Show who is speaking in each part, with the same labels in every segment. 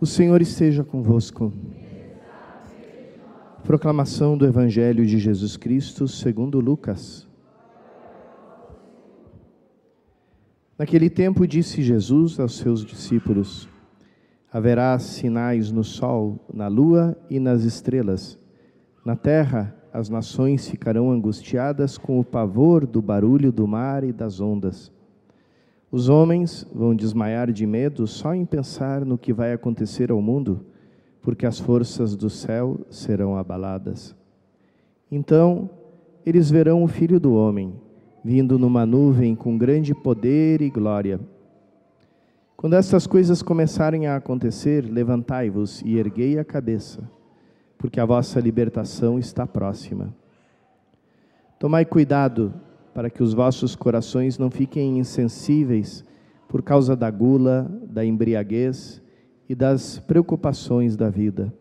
Speaker 1: O Senhor esteja convosco. Proclamação do Evangelho de Jesus Cristo segundo Lucas. Naquele tempo disse Jesus aos seus discípulos: haverá sinais no sol, na lua e nas estrelas. Na terra, as nações ficarão angustiadas com o pavor do barulho do mar e das ondas. Os homens vão desmaiar de medo só em pensar no que vai acontecer ao mundo, porque as forças do céu serão abaladas. Então, eles verão o Filho do Homem, vindo numa nuvem com grande poder e glória. Quando estas coisas começarem a acontecer, levantai-vos e erguei a cabeça, porque a vossa libertação está próxima. Tomai cuidado para que os vossos corações não fiquem insensíveis por causa da gula, da embriaguez e das preocupações da vida.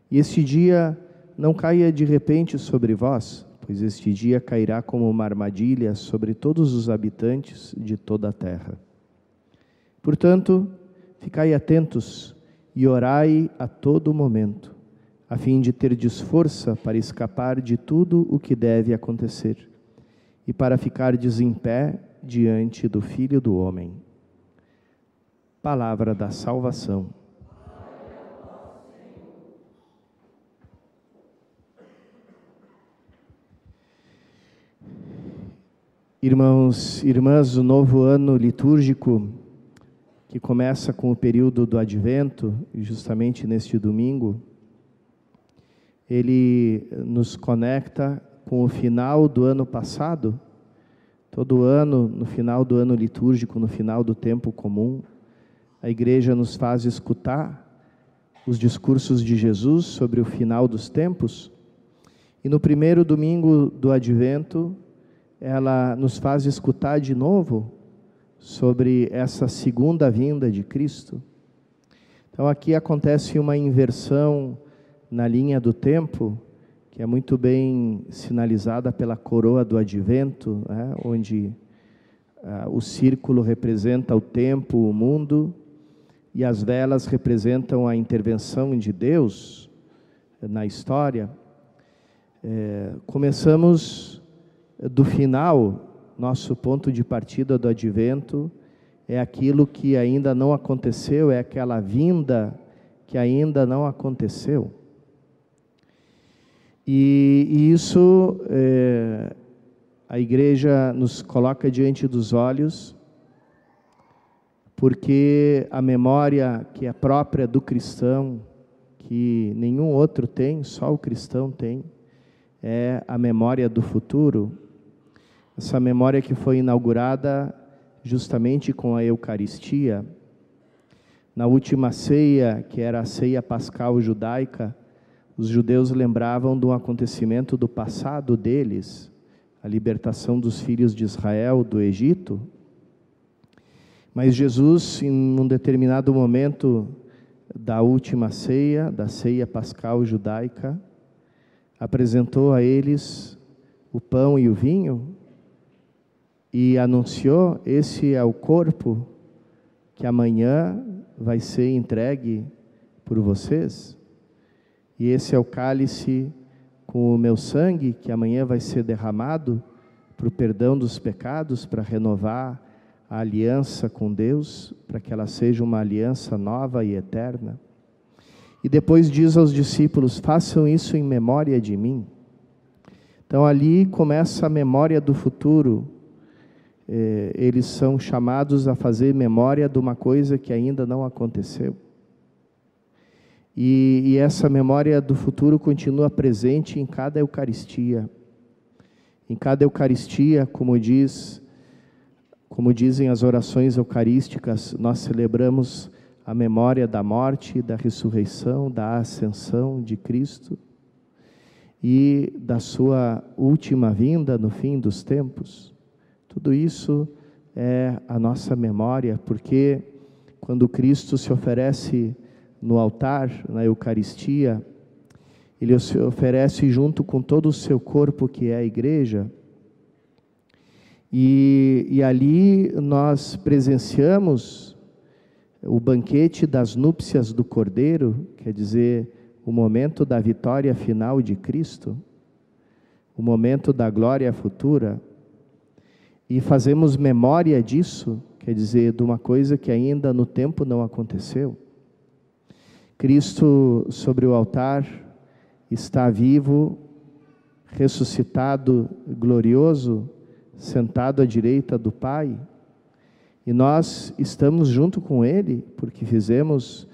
Speaker 1: E este dia não caia de repente sobre vós, pois este dia cairá como uma armadilha sobre todos os habitantes de toda a terra. Portanto, ficai atentos e orai a todo momento, a fim de terdes força para escapar de tudo o que deve acontecer e para ficardes em pé diante do Filho do Homem. Palavra da salvação. Irmãos e irmãs, o novo ano litúrgico, que começa com o período do Advento, e justamente neste domingo, ele nos conecta com o final do ano passado. Todo ano, no final do ano litúrgico, no final do tempo comum, a Igreja nos faz escutar os discursos de Jesus sobre o final dos tempos. E no primeiro domingo do Advento, ela nos faz escutar de novo sobre essa segunda vinda de Cristo. Então aqui acontece uma inversão na linha do tempo, que é muito bem sinalizada pela coroa do Advento, né, onde o círculo representa o tempo, o mundo, e as velas representam a intervenção de Deus na história. Começamos do final, nosso ponto de partida do Advento é aquilo que ainda não aconteceu, é aquela vinda que ainda não aconteceu. E isso a Igreja nos coloca diante dos olhos, porque a memória que é própria do cristão, que nenhum outro tem, só o cristão tem, é a memória do futuro. Essa memória que foi inaugurada justamente com a Eucaristia. Na última ceia, que era a ceia pascal judaica, os judeus lembravam de um acontecimento do passado deles, a libertação dos filhos de Israel do Egito. Mas Jesus, em um determinado momento da última ceia, da ceia pascal judaica, apresentou a eles o pão e o vinho e anunciou: esse é o corpo que amanhã vai ser entregue por vocês. E esse é o cálice com o meu sangue, que amanhã vai ser derramado para o perdão dos pecados, para renovar a aliança com Deus, para que ela seja uma aliança nova e eterna. E depois diz aos discípulos: façam isso em memória de mim. Então ali começa a memória do futuro. Eles são chamados a fazer memória de uma coisa que ainda não aconteceu. E essa memória do futuro continua presente em cada Eucaristia. Em cada Eucaristia, como dizem as orações eucarísticas, nós celebramos a memória da morte, da ressurreição, da ascensão de Cristo e da sua última vinda no fim dos tempos. Tudo isso é a nossa memória, porque quando Cristo se oferece no altar, na Eucaristia, Ele se oferece junto com todo o seu corpo, que é a Igreja, e ali nós presenciamos o banquete das núpcias do Cordeiro, quer dizer, o momento da vitória final de Cristo, o momento da glória futura, e fazemos memória disso, quer dizer, de uma coisa que ainda no tempo não aconteceu. Cristo sobre o altar está vivo, ressuscitado, glorioso, sentado à direita do Pai, e nós estamos junto com Ele, porque fizemos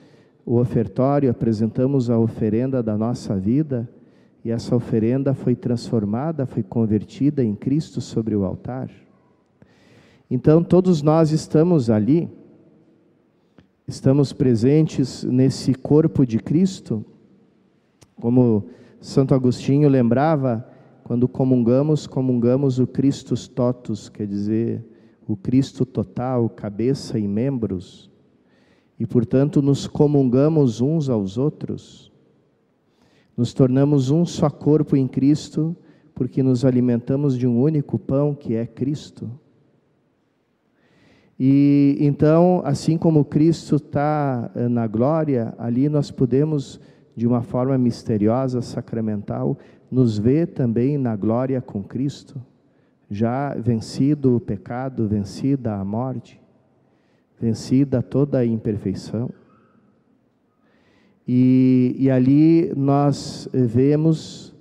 Speaker 1: o ofertório, apresentamos a oferenda da nossa vida, e essa oferenda foi transformada, foi convertida em Cristo sobre o altar. Então todos nós estamos ali, estamos presentes nesse corpo de Cristo, como Santo Agostinho lembrava, quando comungamos o Christus totus, quer dizer, o Cristo total, cabeça e membros, e portanto nos comungamos uns aos outros, nos tornamos um só corpo em Cristo, porque nos alimentamos de um único pão que é Cristo. E então, assim como Cristo está na glória, ali nós podemos, de uma forma misteriosa, sacramental, nos ver também na glória com Cristo, já vencido o pecado, vencida a morte, vencida toda a imperfeição. E ali nós vemos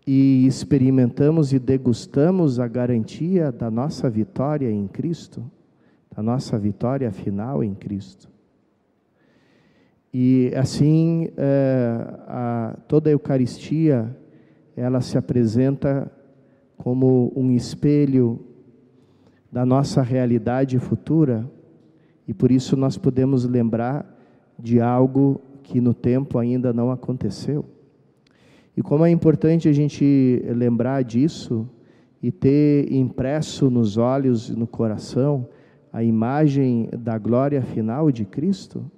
Speaker 1: e experimentamos e degustamos a garantia da nossa vitória em Cristo, da nossa vitória final em Cristo. E assim, toda a Eucaristia, ela se apresenta como um espelho da nossa realidade futura, e por isso nós podemos lembrar de algo que no tempo ainda não aconteceu. E como é importante a gente lembrar disso, e ter impresso nos olhos e no coração a imagem da glória final de Cristo,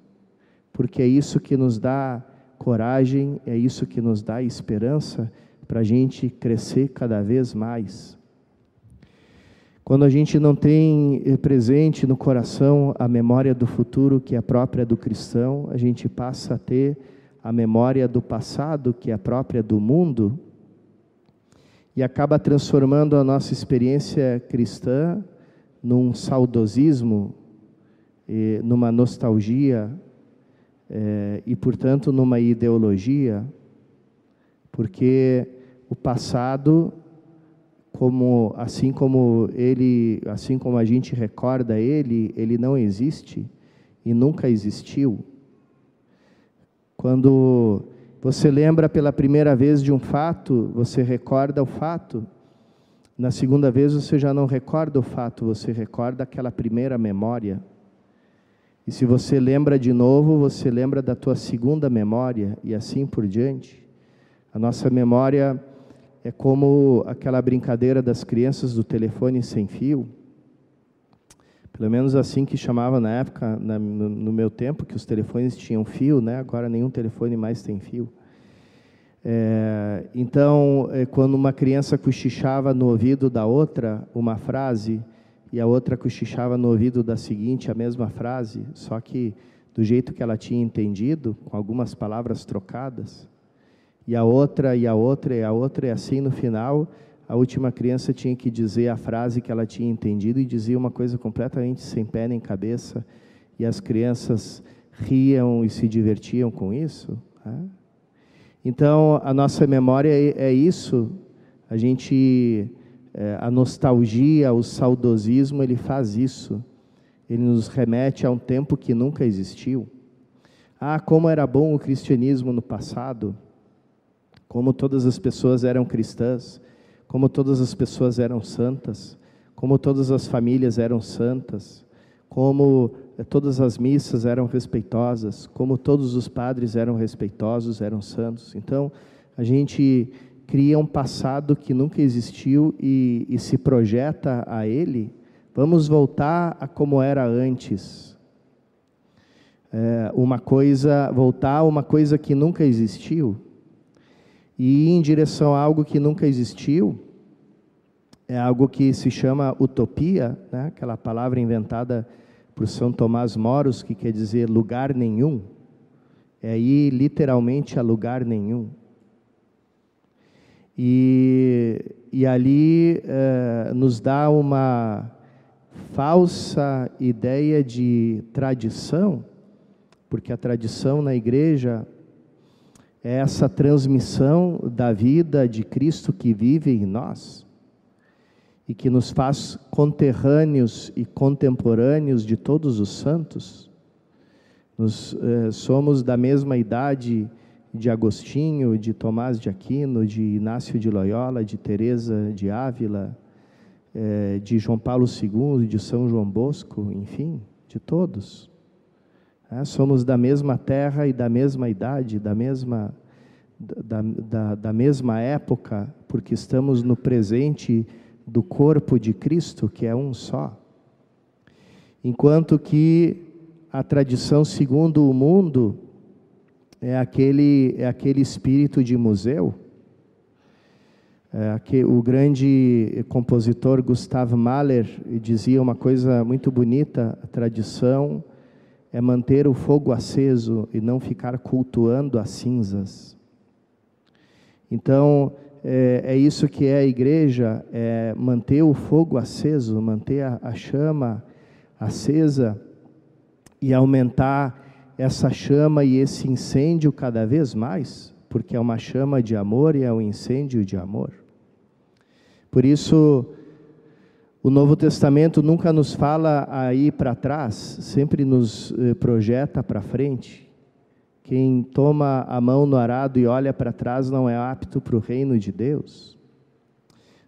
Speaker 1: porque é isso que nos dá coragem, é isso que nos dá esperança para a gente crescer cada vez mais. Quando a gente não tem presente no coração a memória do futuro, que é própria do cristão, a gente passa a ter a memória do passado, que é própria do mundo, e acaba transformando a nossa experiência cristã num saudosismo, numa nostalgia, e portanto numa ideologia, porque o passado, assim como a gente recorda ele não existe e nunca existiu. Quando você lembra pela primeira vez de um fato, você recorda o fato. Na segunda vez você já não recorda o fato, você recorda aquela primeira memória. E se você lembra de novo, você lembra da tua segunda memória, e assim por diante. A nossa memória é como aquela brincadeira das crianças do telefone sem fio. Pelo menos assim que chamava na época, no meu tempo, que os telefones tinham fio, né? Agora nenhum telefone mais tem fio. Então, quando uma criança cochichava no ouvido da outra uma frase, e a outra cochichava no ouvido da seguinte a mesma frase, só que do jeito que ela tinha entendido, com algumas palavras trocadas, e a outra, e a outra, e a outra, e assim no final, a última criança tinha que dizer a frase que ela tinha entendido, e dizia uma coisa completamente sem pé nem cabeça, e as crianças riam e se divertiam com isso, né? Então, a nossa memória é isso, a nostalgia, o saudosismo, ele faz isso, ele nos remete a um tempo que nunca existiu. Como era bom o cristianismo no passado, como todas as pessoas eram cristãs, como todas as pessoas eram santas, como todas as famílias eram santas, como todas as missas eram respeitosas, como todos os padres eram respeitosos, eram santos. Então, a gente cria um passado que nunca existiu e se projeta a ele. Vamos voltar a como era antes. Voltar a uma coisa que nunca existiu. E ir em direção a algo que nunca existiu, é algo que se chama utopia, né? Aquela palavra inventada por São Tomás Moros, que quer dizer lugar nenhum, é ir literalmente a lugar nenhum. E ali nos dá uma falsa ideia de tradição, porque a tradição na igreja é essa transmissão da vida de Cristo que vive em nós e que nos faz conterrâneos e contemporâneos de todos os santos. Nós somos da mesma idade de Agostinho, de Tomás de Aquino, de Inácio de Loyola, de Teresa de Ávila, de João Paulo II, de São João Bosco, enfim, de todos. Somos da mesma terra e da mesma idade, da mesma época, porque estamos no presente do corpo de Cristo, que é um só. Enquanto que a tradição segundo o mundo é aquele espírito de museu. O grande compositor Gustav Mahler dizia uma coisa muito bonita: a tradição é manter o fogo aceso e não ficar cultuando as cinzas. Então, é isso que é a igreja, é manter o fogo aceso, manter a chama acesa e aumentar essa chama e esse incêndio cada vez mais, porque é uma chama de amor e é um incêndio de amor. Por isso, o Novo Testamento nunca nos fala a ir para trás, sempre nos projeta para frente. Quem toma a mão no arado e olha para trás não é apto para o reino de Deus.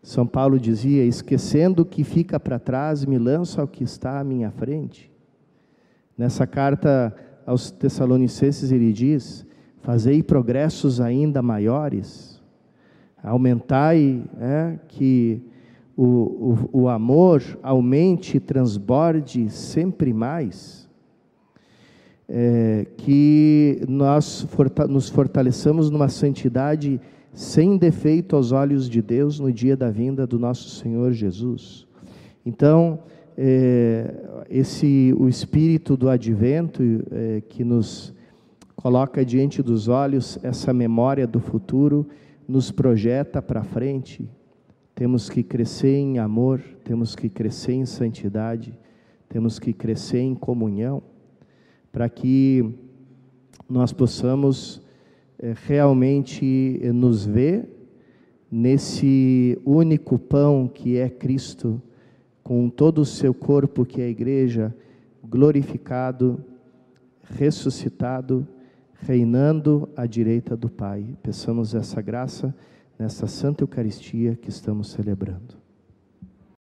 Speaker 1: São Paulo dizia: esquecendo o que fica para trás, me lanço ao que está à minha frente. Nessa carta aos Tessalonicenses ele diz: fazei progressos ainda maiores, aumentai, que o amor aumente e transborde sempre mais, que nós nos fortaleçamos numa santidade sem defeito aos olhos de Deus no dia da vinda do nosso Senhor Jesus. Então, o espírito do advento que nos coloca diante dos olhos essa memória do futuro, nos projeta para frente. Temos que crescer em amor, temos que crescer em santidade, temos que crescer em comunhão, para que nós possamos realmente nos ver nesse único pão que é Cristo, com todo o seu corpo que é a igreja, glorificado, ressuscitado, reinando à direita do Pai. Peçamos essa graça nesta Santa Eucaristia que estamos celebrando.